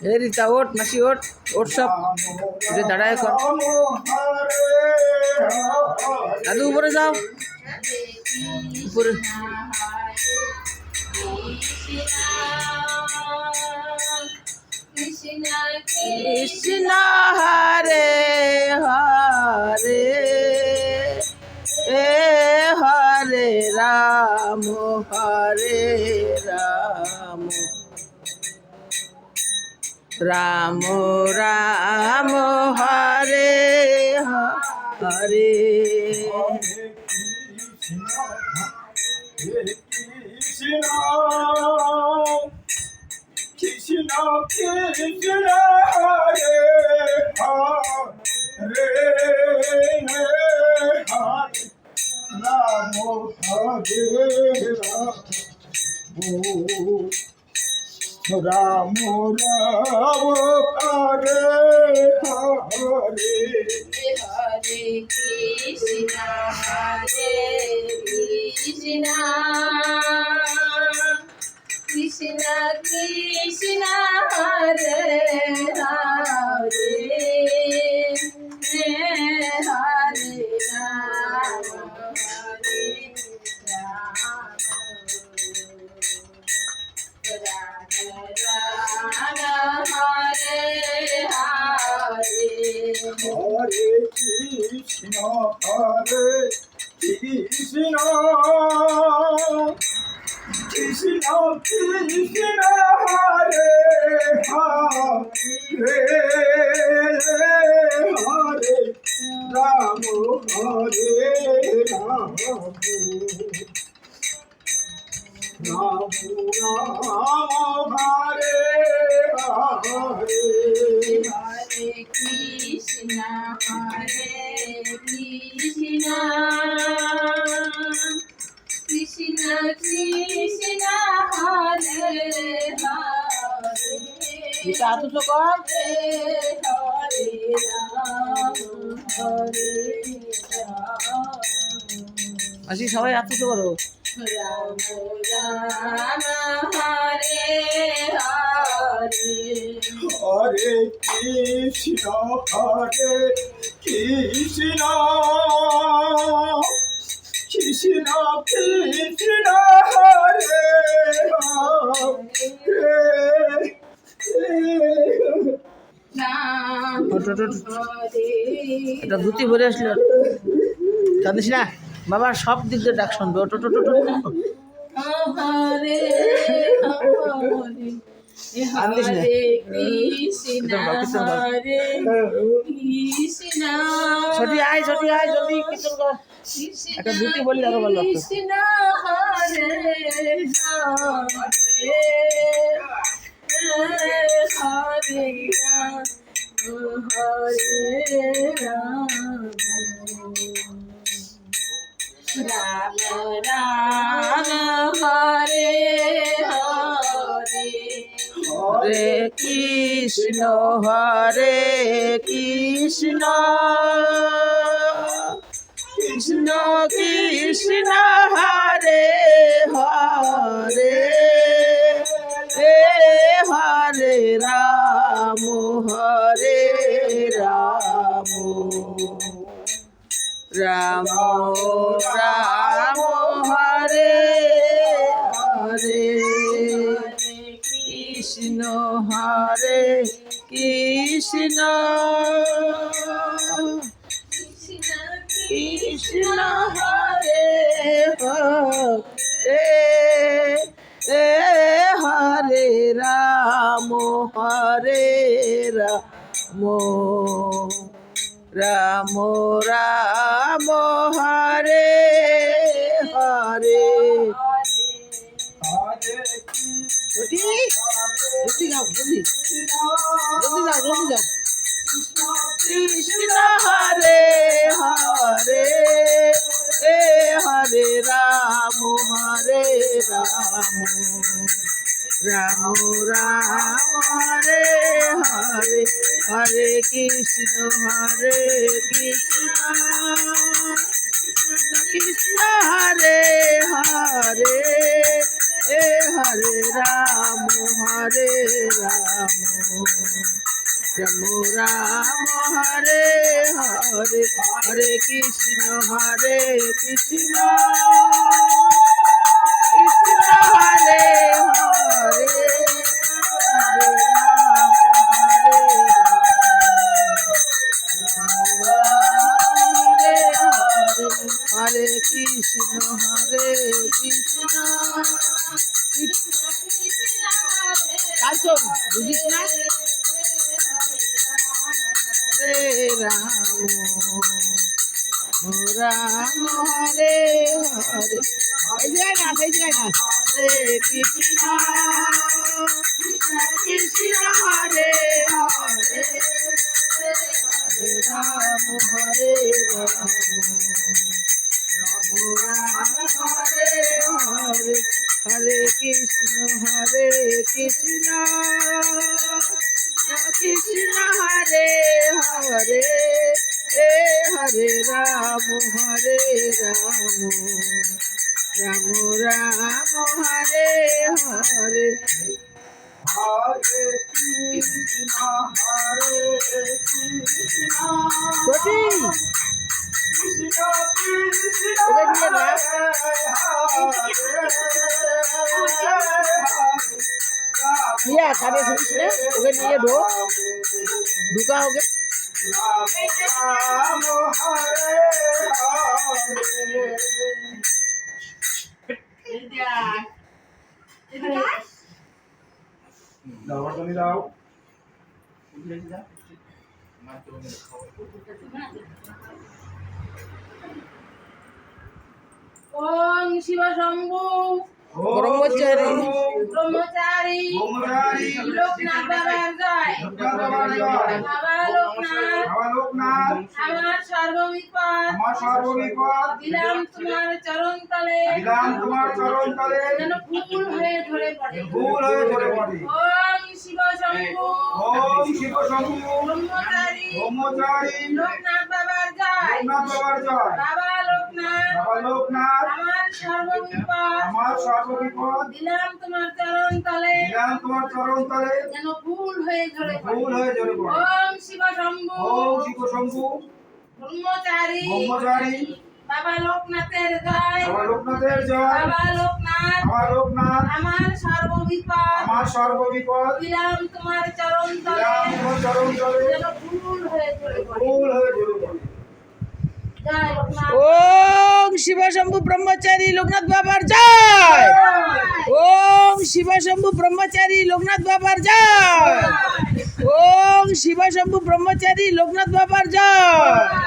ए रीता ओट मासी ओट ओट सब उठे दाঁড়ায় কর দাদু উপরে যাও উপরে কৃষ্ণ হরে হরে হরে রাম হরে রাম রাম রাম হরে হরে কৃষ্ণ কৃষ্ণ হরে হরে রাম হরে রাম রাম হরে হরে হরে কৃষ্ণ কৃষ্ণ কৃষ্ণ হরে হরে হরে রাম হরে রাম হরে হরে হরে কৃষ্ণ কৃষ্ণ কৃষ্ণ হরে হরে হরে রাম হরে রাম রাম রাম হরে হরে হরে কৃষ্ণ কৃষ্ণ কৃষ্ণ হরে হরে रीता आतु तो कौन হরে রাম হরে রাম मासी सबाई आतु तो करो রাম রাম হরে হরে হরে কৃষ্ণ কৃষ্ণ কৃষ্ণ কৃষ্ণ হরে হরে রাম ওট ওট ওট হরে এটা ধুতি ভরে আসলো কাঁদিস না বাবা সব দিক দিয়ে ডাক শুনবে ওট ওট ওট ওট হরে হরে আনলিস না হরে কৃষ্ণ হরে কৃষ্ণ ছোটি আয় জলদি কীর্তন কর একটা ধুতি বললে আরো ভালো লাগতো কৃষ্ণ হরে হরে হরে রাম হরে রাম রাম রাম হরে হরে হরে কৃষ্ণ কৃষ্ণ কৃষ্ণ হরে হরে হরে রাম হরে রাম রাম রাম হরে হরে কৃষ্ণ কৃষ্ণ কৃষ্ণ হরে হরে হরে রাম হরে রাম রাম রাম হরে হরে জলদি জলদি যাও জলদি জলদি যাও কৃষ্ণ হরে হরে হরে রাম হরে রাম রাম রাম হরে হরে হরে কৃষ্ণ কৃষ্ণ হরে হরে হরে রাম হরে রাম রাম রাম হরে হরে হরে কৃষ্ণ কৃষ্ণ হরে হরে হরে রাম হরে হরে হরে কৃষ্ণ কালচন বুঝিস না রে রাম রাম হরে হরে এই জায়গায় না রে কৃষ্ণ কৃষ্ণ হরে হরে রাম হরে রাম রাম হরে হরে হরে কৃষ্ণ কৃষ্ণ কৃষ্ণ হরে হরে হরে রাম রাম রাম হরে হরে হরে কৃষ্ণ সতী কৃষ্ণ কৃষ্ণ ওকে দিয়ে না নিয়ে কানে শুনিস না ওকে নিয়ে ঢুকা ওকে রাম হরে হরে দাও দাও ওম শিব শম্ভু ব্রহ্মচারী ব্রহ্মচারী লোকনাথ বাবার জয় বাবা লোকনাথ আমার সর্ববিপদ দিলাম তোমার চরণ তলে যেন ফুল হয়ে ঝরে পড়ে ওম শিব শম্ভু ব্রহ্মচারী লোকনাথ বাবার জয় বাবা লোকনাথ আমার সর্ববিপদ দিলাম তোমার চরণ তলে যেন ফুল হয়ে ঝরে পড়ে ওম শিব শম্ভু ব্রহ্মচারী বাবা লোকনাথের জয় বাবা লোকনাথ আমার সর্ববিপদ দিলাম তোমার চরণ তলে যেন ফুল হয়ে ঝরে পড়ে জয় লোকনাথ ওম শিব শম্ভু ব্রহ্মচারী লোকনাথ বাবার জয় ওম শিব শম্ভু ব্রহ্মচারী লোকনাথ বাবার জয় ওম শিব শম্ভু ব্রহ্মচারী লোকনাথ বাবার জয়